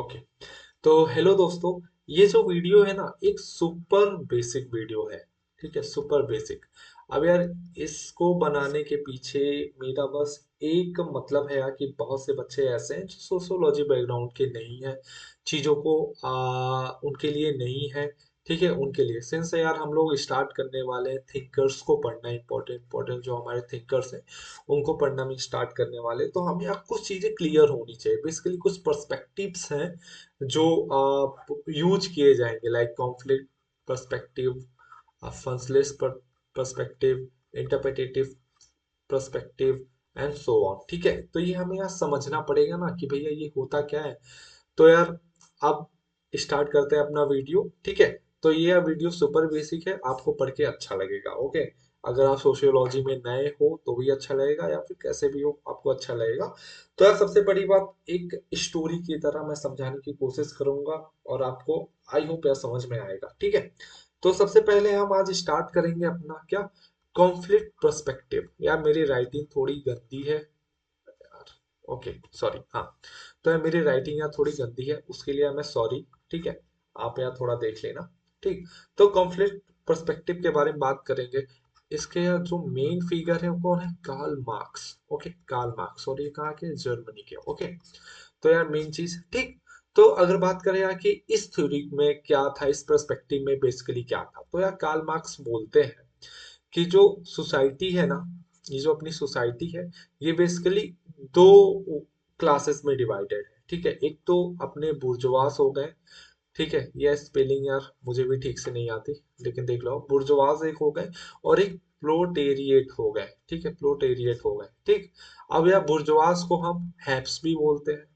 Okay. तो hello दोस्तों, ये जो वीडियो है ना एक सुपर बेसिक वीडियो है। ठीक है, सुपर बेसिक। अब यार इसको बनाने के पीछे मेरा बस एक मतलब है यार कि बहुत से बच्चे ऐसे हैं जो सोशियोलॉजी बैकग्राउंड के नहीं है, चीज़ों को उनके लिए नहीं है। ठीक है, उनके लिए सिंस यार हम लोग स्टार्ट करने वाले हैं, थिंकर्स को पढ़ना इम्पोर्टेंट इम्पोर्टेंट जो हमारे थिंकर्स हैं उनको पढ़ना में स्टार्ट करने वाले हैं। तो हमें यार कुछ चीज़ें क्लियर होनी चाहिए, बेसिकली कुछ पर्सपेक्टिव्स हैं जो यूज किए जाएंगे, like conflict perspective, functionalist perspective, interpretative perspective and so on. ठीक है, तो ये हमें यार समझना पड़ेगा ना कि भैया ये होता क्या है। तो यार अब स्टार्ट करते हैं अपना वीडियो। ठीक है, तो ये वीडियो सुपर बेसिक है, आपको पढ़ के अच्छा लगेगा। ओके, अगर आप सोशियोलॉजी में नए हो तो भी अच्छा लगेगा, या फिर कैसे भी हो आपको अच्छा लगेगा। तो यार सबसे बड़ी बात, एक स्टोरी की तरह मैं समझाने की कोशिश करूंगा और आपको आई होप यार समझ में आएगा। ठीक है, तो सबसे पहले हम आज स्टार्ट करेंगे अपना क्या, कॉन्फ्लिक्ट पर्सपेक्टिव। यार मेरी राइटिंग थोड़ी गंदी है यार, ओके सॉरी। हाँ, तो यार मेरी राइटिंग यार थोड़ी गंदी है, उसके लिए मैं सॉरी। ठीक है, आप यार थोड़ा देख लेना। ठीक, तो कॉन्फ्लिक्ट पर्सपेक्टिव के बारे में बात करेंगे। इसके यार जो मेन फिगर है वो कौन है, Karl Marx. Okay, Karl Marx, और ये कहाँ के, जर्मनी के। ओके, तो यार मेन चीज। ठीक, तो अगर बात करें यार कि इस थ्योरी में क्या था, इस पर्सपेक्टिव में बेसिकली क्या था, तो यार कार्ल मार्क्स बोलते हैं कि जो सोसाइटी है ना, ये जो अपनी सोसाइटी है, ये बेसिकली दो क्लासेस में डिवाइडेड है। ठीक है, एक तो अपने बुर्जुआस हो गए। ठीक है, ये स्पेलिंग यार मुझे भी ठीक से नहीं आती, लेकिन देख लो, बुर्जुआस एक हो गए और एक प्रोलेटेरिएट हो गए। ठीक है, प्रोलेटेरिएट हो गए। ठीक, अब यार बुर्जुआस को हम हैप्स भी बोलते हैं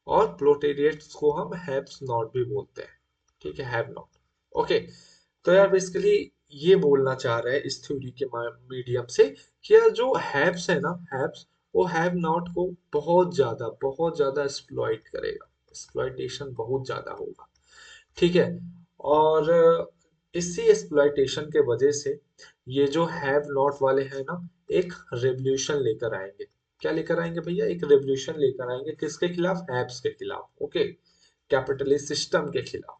और प्रोलेटेरिएट्स को हम हैव्स नॉट भी बोलते हैं। ठीक है, हैव नॉट। ओके, तो यार बेसिकली ये बोलना चाह रहा है इस थ्योरी के मीडियम से कि यार जो हैव्स है ना, हैव्स, वो हैव नॉट को बहुत ज्यादा एक्सप्लॉइट करेगा, एक्सप्लॉइटेशन बहुत ज्यादा होगा। ठीक है, और इसी एक्सप्लॉइटेशन के वजह से ये जो हैव नॉट वाले हैं ना, एक रेवोल्यूशन लेकर आएंगे। क्या लेकर आएंगे भैया, एक रेवोल्यूशन लेकर आएंगे, किसके खिलाफ, हैव्स के खिलाफ। ओके, कैपिटलिस्ट सिस्टम के खिलाफ।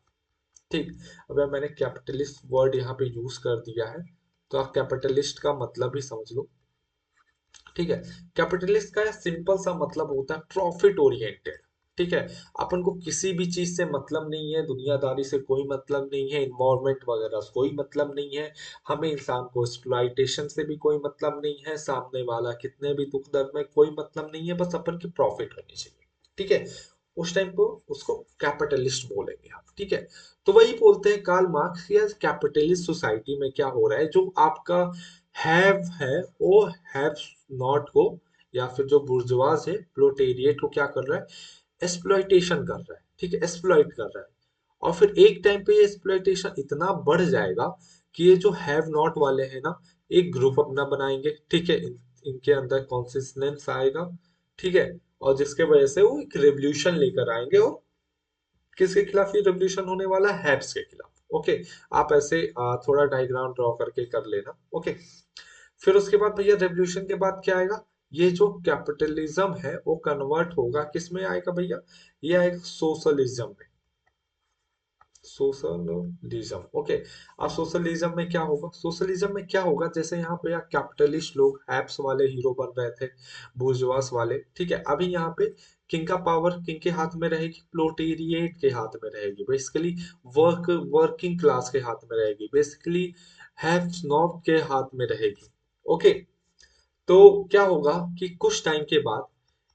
ठीक, अब मैंने कैपिटलिस्ट वर्ड यहाँ पे यूज कर दिया है, तो आप कैपिटलिस्ट का मतलब ही समझ लो। ठीक है, कैपिटलिस्ट का सिंपल सा मतलब होता है प्रॉफिट ओरिएंटेड। ठीक है, अपन को किसी भी चीज से मतलब नहीं है, दुनियादारी से कोई मतलब नहीं है, इन्वायरमेंट वगैरह से कोई मतलब नहीं है, हमें इंसान को एक्सप्लॉइटेशन से भी कोई मतलब नहीं है, सामने वाला कितने भी दुख दर्द में कोई मतलब नहीं है, बस अपन की प्रॉफिट होनी चाहिए। ठीक है, उस टाइम को उसको कैपिटलिस्ट बोलेंगे आप। ठीक है, तो वही बोलते हैं कार्ल मार्क्स, या कैपिटलिस्ट सोसाइटी में क्या हो रहा है, जो आपका हैव है वो हैव नॉट को, या फिर जो बुर्जुआज है प्रोलेटेरिएट को क्या कर रहा है, एक्सप्लॉइटेशन कर रहा है। ठीक है, एक्सप्लॉइट कर रहा है। और फिर एक टाइम पे ये एक्सप्लॉइटेशन इतना बढ़ जाएगा कि ये जो हैव नॉट वाले हैं ना, एक ग्रुप अपना बनाएंगे। ठीक है, इनके अंदर कॉन्सिस्टेंस आएगा। ठीक है, और जिसके वजह से वो एक रेवोल्यूशन लेकर आएंगे, और किसके खिलाफ ये रेवोल्यूशन होने वाला है, हैव्स के खिलाफ। ओके, आप ऐसे थोड़ा डायग्राम ड्रॉ करके कर लेना। ओके, फिर उसके बाद भैया रेवोल्यूशन के बाद क्या आएगा, ये जो कैपिटलिज्म है वो कन्वर्ट होगा किस में आएगा भैया, ये आएगा सोशलिज्म में। सोशलिज्म। ओके, अब सोशलिज्म में क्या होगा, सोशलिज्म में क्या होगा, जैसे यहाँ पे यार कैपिटलिस्ट लोग एप्स वाले हीरो बन रहे थे, बुर्जुआस वाले। ठीक है, अभी यहाँ पे किंग का पावर किंग के हाथ में रहेगी, प्रोलेटेरिएट के हाथ में रहेगी, बेसिकली वर्किंग क्लास के हाथ में रहेगी, बेसिकली हैव्स नॉट के हाथ में रहेगी। ओके, तो क्या होगा कि कुछ टाइम के बाद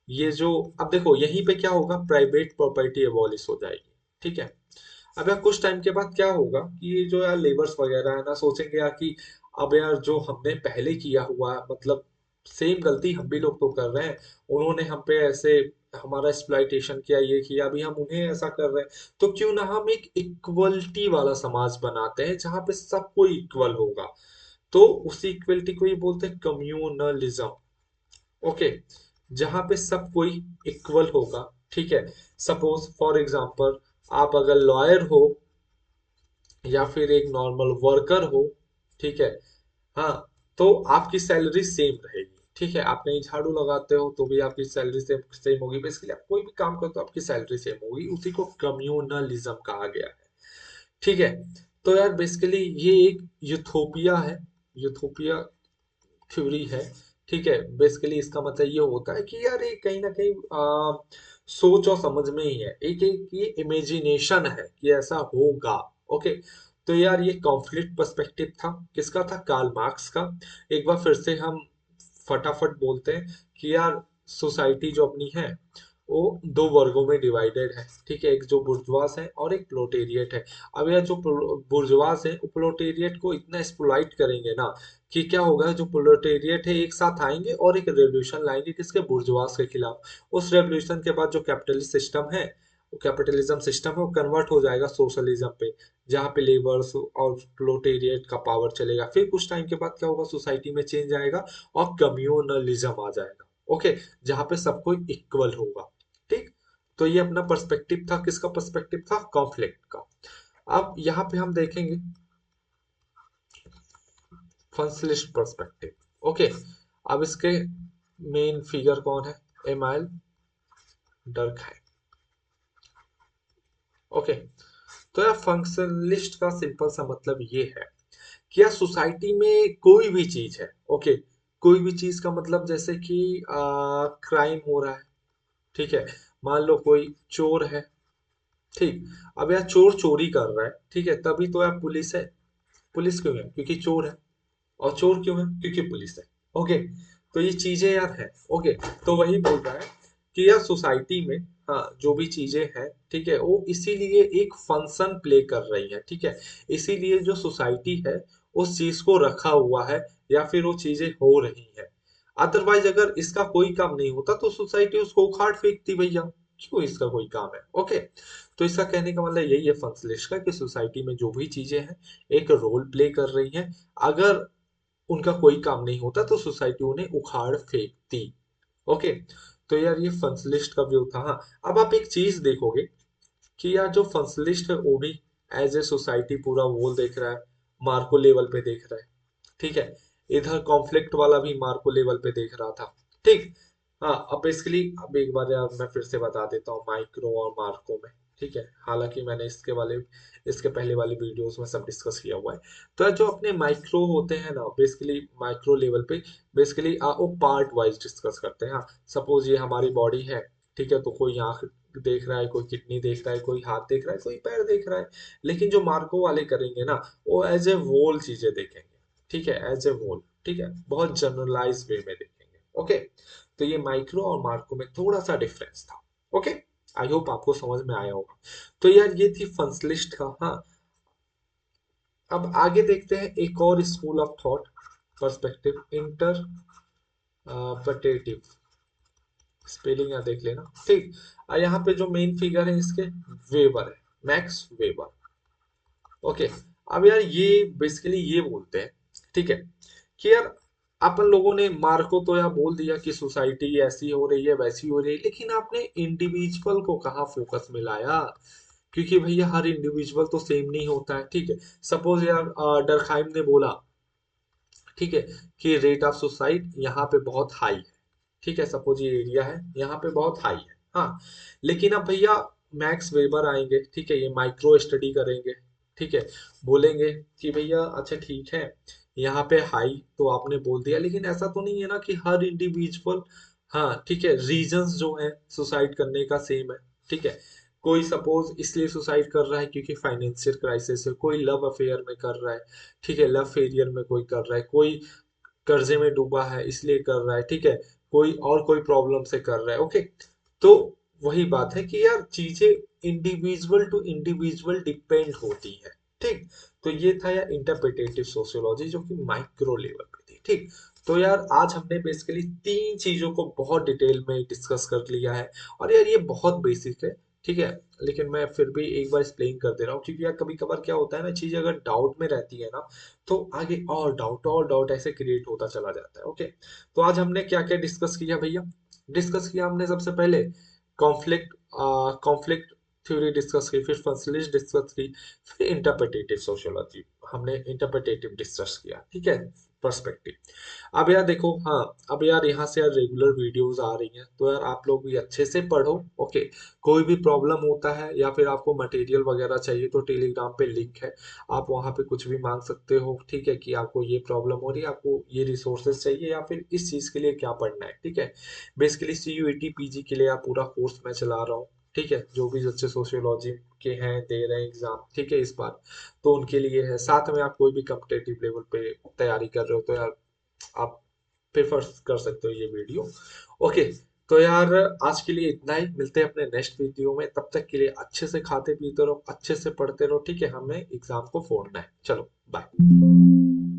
ये जो, अब देखो यहीं पे क्या होगा, प्राइवेट प्रॉपर्टी एबॉलिश हो जाएगी। ठीक है, अब यार कुछ टाइम के बाद क्या होगा कि ये जो यार लेबर्स वगैरह है ना, सोचेंगे यार कि अब यार जो हमने पहले किया हुआ है, मतलब सेम गलती हम भी लोग तो कर रहे हैं, उन्होंने हम पे ऐसे हमारा एक्सप्लॉइटेशन किया, ये किया, अभी हम उन्हें ऐसा कर रहे हैं, तो क्यों ना हम एक इक्वलिटी वाला समाज बनाते हैं जहाँ पे सबको इक्वल होगा। तो उसी इक्वलिटी को ये बोलते हैं कम्युनलिज्म। ओके, जहां पे सब कोई इक्वल होगा। ठीक है, सपोज फॉर एग्जांपल आप अगर लॉयर हो या फिर एक नॉर्मल वर्कर हो, ठीक है, हाँ, तो आपकी सैलरी सेम रहेगी। ठीक है, आप कहीं झाड़ू लगाते हो तो भी आपकी सैलरी से सेम होगी। बेसिकली आप कोई भी काम करते हो आपकी सैलरी सेम होगी, उसी को कम्युनलिज्म कहा गया है। ठीक है, तो यार बेसिकली ये एक यूथोपिया है, यूथोपिया थ्योरी है। ठीक है, बेसिकली इसका मतलब ये होता है कि यार ये कहीं ना कहीं सोच और समझ में ही है, एक एक ये इमेजिनेशन है कि ऐसा होगा। ओके, तो यार ये कॉन्फ्लिक्ट पर्सपेक्टिव था, किसका था? कार्ल मार्क्स का। एक बार फिर से हम फटाफट बोलते हैं कि यार सोसाइटी जो अपनी है वो दो वर्गों में डिवाइडेड है। ठीक है, एक जो बुर्जुआस है और एक प्रोलेटेरिएट है। अब यार जो बुर्जुआस है वो प्रोलेटेरिएट को इतना एक्सप्लॉइट करेंगे ना कि क्या होगा, जो प्रोलेटेरिएट है एक साथ आएंगे और एक रेवोल्यूशन लाएंगे किसके? बुर्जुआस के खिलाफ। उस रेवोल्यूशन के बाद जो कैपिटलिस्ट सिस्टम है, वो कैपिटलिज्म सिस्टम है, वो कन्वर्ट हो जाएगा सोशलिज्म पे, जहाँ पे लेबर्स और प्रोलेटेरिएट का पावर चलेगा। फिर कुछ टाइम के बाद क्या होगा, सोसाइटी में चेंज आएगा और कम्युनलिज्म आ जाएगा। ओके, जहाँ पे सब कोई इक्वल होगा। ठीक, तो ये अपना पर्सपेक्टिव था, किसका पर्सपेक्टिव था? कॉन्फ्लिक्ट का। अब यहाँ पे हम देखेंगे फंसलिस्ट पर्सपेक्टिव। ओके, अब इसके मेन फिगर कौन है? Amyl Durkheim. ओके, तो यार फंक्शनलिस्ट का सिंपल सा मतलब ये है कि यार सोसाइटी में कोई भी चीज है। ओके, कोई भी चीज का मतलब जैसे कि क्राइम हो रहा है। ठीक है, मान लो कोई चोर है। ठीक, अब यार चोर चोरी कर रहा है, ठीक है, तभी तो यार पुलिस है। पुलिस क्यों है? क्योंकि चोर है। और चोर क्यों है? क्योंकि पुलिस है। ओके, तो ये चीजें यार है। ओके, तो वही बोल रहा है कि यार सोसाइटी में, हाँ, जो भी चीजें हैं, ठीक है, वो इसीलिए एक फंक्शन प्ले कर रही है। ठीक है, इसीलिए जो सोसाइटी है उस चीज को रखा हुआ है, या फिर वो चीजें हो रही है। अदरवाइज अगर इसका कोई काम नहीं होता तो सोसाइटी उसको उखाड़ फेंकती भैया। क्यों इसका कोई काम है? ओके, तो इसका कहने का मतलब यही है फंक्शनलिस्ट का, कि सोसाइटी में जो भी चीजें हैं एक रोल प्ले कर रही हैं। अगर उनका कोई काम नहीं होता तो सोसाइटी उन्हें उखाड़ फेंकती। ओके, तो यार ये फंक्शनलिस्ट का व्यू था। हाँ, अब आप एक चीज देखोगे कि यार जो फंक्शनलिस्ट है वो भी एज ए सोसाइटी पूरा वो देख रहा है, मार्को लेवल पे देख रहा है। ठीक है, इधर कॉन्फ्लिक्ट वाला भी मार्को लेवल पे देख रहा था। ठीक, हाँ, अब बेसिकली अब एक बार यार मैं फिर से बता देता हूँ माइक्रो और मार्को में। ठीक है, हालांकि मैंने इसके पहले वाली वीडियोस में सब डिस्कस किया हुआ है। तो यार जो अपने माइक्रो होते हैं ना, बेसिकली माइक्रो लेवल पे बेसिकली वो पार्ट वाइज डिस्कस करते हैं। हाँ, सपोज ये हमारी बॉडी है। ठीक है, तो कोई आंख देख रहा है, कोई किडनी देख रहा है, कोई हाथ देख रहा है, कोई पैर देख रहा है। लेकिन जो मार्को वाले करेंगे ना, वो एज ए वोल चीजें देखेंगे। ठीक है, एज ए वोल। ठीक है, बहुत जनरलाइज वे में देखेंगे। ओके, तो ये माइक्रो और मार्को में थोड़ा सा डिफरेंस था। ओके, आई होप आपको समझ में आया होगा। तो यार ये थी फंसलिस्ट का। हाँ, अब आगे देखते हैं एक और school of thought, perspective interpretive. Spelling यहाँ देख लेना। ठीक, यहाँ पे जो मेन फिगर है इसके, वेबर है, मैक्स वेबर। ओके, अब यार ये बेसिकली ये बोलते हैं, ठीक है, कि यार अपन लोगों ने मार्को तो यार बोल दिया कि सोसाइटी ऐसी हो रही है वैसी हो रही है, लेकिन आपने इंडिविजुअल को कहाँ फोकस में लाया? क्योंकि भैया हर इंडिविजुअल तो सेम नहीं होता है। ठीक है, सपोज यार डरखाइम ने बोला, ठीक है, कि रेट ऑफ सुसाइड यहाँ पे बहुत हाई है। ठीक है, सपोज ये एरिया है, यहाँ पे बहुत हाई है। हाँ, लेकिन अब भैया मैक्स वेबर आएंगे, ठीक है, ये माइक्रो स्टडी करेंगे। ठीक है, बोलेंगे कि भैया अच्छा ठीक है, यहाँ पे हाई तो आपने बोल दिया, लेकिन ऐसा तो नहीं है ना कि हर इंडिविजुअल, हाँ ठीक है, रीजंस जो है सुसाइड करने का सेम है। ठीक है, कोई सपोज इसलिए सुसाइड कर रहा है क्योंकि फाइनेंशियल क्राइसिस है, कोई लव अफेयर में कर रहा है। ठीक है, लव फेलियर में कोई कर रहा है, कोई कर्जे में डूबा है इसलिए कर रहा है। ठीक है, कोई और कोई प्रॉब्लम से कर रहा है। ओके, तो वही बात है कि यार चीजें इंडिविजुअल टू इंडिविजुअल डिपेंड होती है। ठीक, तो ये था यार इंटरप्रिटेटिव सोशियोलॉजी जो कि माइक्रो लेवल पे थी। ठीक, तो यार आज हमने बेसिकली तीन चीजों को बहुत डिटेल में डिस्कस कर लिया है। और यार ये बहुत बेसिक है। ठीक है, लेकिन मैं फिर भी एक बार एक्सप्लेन कर दे रहा हूँ, क्योंकि यार कभी कभार क्या होता है ना, चीजें अगर डाउट में रहती है ना, तो आगे और डाउट ऐसे क्रिएट होता चला जाता है। ओके, तो आज हमने क्या क्या डिस्कस किया भैया? डिस्कस किया हमने सबसे पहले कॉन्फ्लिक्ट, कॉन्फ्लिक्ट थ्योरी डिस्कस की, फिर फंक्शनलिस्ट डिस्कस की, फिर इंटरप्रेटेटिव सोशियोलॉजी हमने इंटरप्रेटेटिव डिस्कस किया। ठीक है, पर्सपेक्टिव। अब यार देखो, हाँ, अब यार यहाँ से यार रेगुलर वीडियोस आ रही हैं, तो यार आप लोग भी अच्छे से पढ़ो। ओके, कोई भी प्रॉब्लम होता है या फिर आपको मटेरियल वगैरह चाहिए तो टेलीग्राम पे लिंक है, आप वहाँ पे कुछ भी मांग सकते हो। ठीक है, कि आपको ये प्रॉब्लम हो रही है, आपको ये रिसोर्सेज चाहिए या फिर इस चीज़ के लिए क्या पढ़ना है। ठीक है, बेसिकली CUET PG के लिए आप पूरा कोर्स मैं चला रहा हूँ। ठीक है, जो भी बच्चे सोशियोलॉजी के हैं, दे रहे हैं एग्जाम, ठीक है, इस बार, तो उनके लिए है। साथ में आप कोई भी कम्पिटेटिव लेवल पे तैयारी कर रहे हो तो यार आप प्रेफर कर सकते हो ये वीडियो। ओके, तो यार आज के लिए इतना ही, मिलते हैं अपने नेक्स्ट वीडियो में। तब तक के लिए अच्छे से खाते पीते रहो, अच्छे से पढ़ते रहो। ठीक है, हमें एग्जाम को फोड़ना है। चलो बाय।